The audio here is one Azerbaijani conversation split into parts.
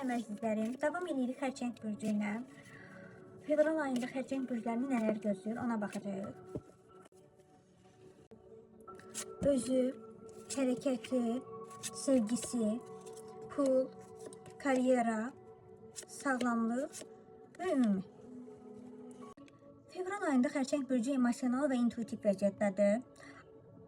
Salam əzizlərim. Davam edirik xərçəng bürcü ilə. Fevral ayında xərçəng bürclərini nələr gözləyir, ona baxacağıq. Özü, hərəkəti, sevgisi, pul, karyera, sağlamlıq və ümumi. Fevral ayında xərçəng bürcü emosional və intuitiv vəziyyətdədir.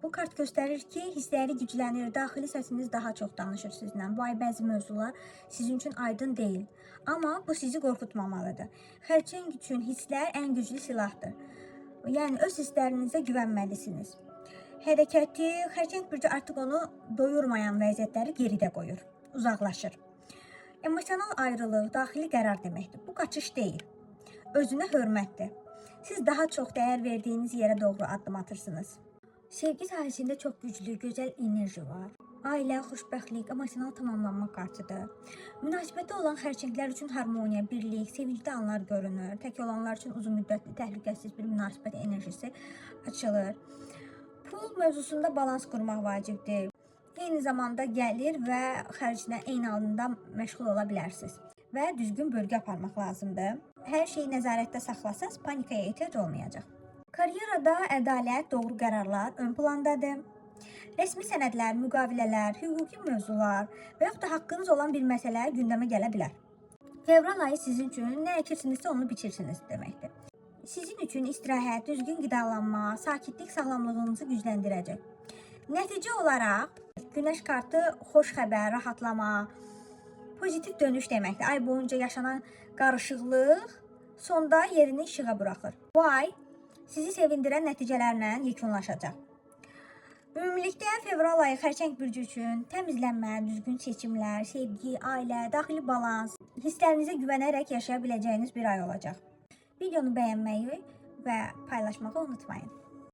Bu kart göstərir ki, hissləri güclənir, daxili səsiniz daha çox danışır sizlə. Bu ay bəzi mövzular sizin üçün aydın deyil. Amma bu sizi qorxutmamalıdır. Xərçəng üçün hisslər ən güclü silahdır. Yəni, öz hisslərinizə güvənməlisiniz. Hərəkəti, xərçəng bürcü artıq onu doyurmayan vəziyyətləri geridə qoyur, uzaqlaşır. Emosional ayrılıq, daxili qərar deməkdir. Bu qaçış deyil, özünə hörmətdir. Siz daha çox dəyər verdiyiniz yerə doğru addım atırsınız. Sevgi sahəsində çox güclü, gözəl enerji var. Ailə, xoşbəxtlik, emosional tamamlanma kartıdır. Münasibətdə olan xərçənglər üçün harmoniya, birlik, sevincli anlar görünür. Tək olanlar üçün uzun müddətli, təhlükəsiz bir münasibət enerjisi açılır. Pul mövzusunda balans qurmaq vacibdir. Eyni zamanda gəlir və xərclə eyni anda məşğul ola bilərsiniz. Və düzgün bölgə aparmaq lazımdır. Hər şeyi nəzarətdə saxlasanız, panikaya ehtiyac olmayacaq. Karyerada ədalət, doğru qərarlar ön plandadır. Rəsmi sənədlər, müqavilələr, hüquqi mövzular və yaxud da haqqınız olan bir məsələ gündəmə gələ bilər. Fevral ayı sizin üçün nə əkirsinizsə onu biçirsiniz deməkdir. Sizin üçün istirahət, düzgün qidalanma, sakitlik sağlamlığınızı gücləndirəcək. Nəticə olaraq Günəş kartı xoş xəbər, rahatlama, pozitiv dönüş deməkdir. Ay boyunca yaşanan qarışıqlıq sonda yerini işığa buraxır. Bu ay sizi sevindirən nəticələrlə yekunlaşacaq. Ümumilikdə fevral ayı xərçəng bürcü üçün təmizlənmə, düzgün seçimlər, sevgi, ailə, daxili balans, hisslərinizə güvənərək yaşaya biləcəyiniz bir ay olacaq. Videonu bəyənməyi və paylaşmağı unutmayın.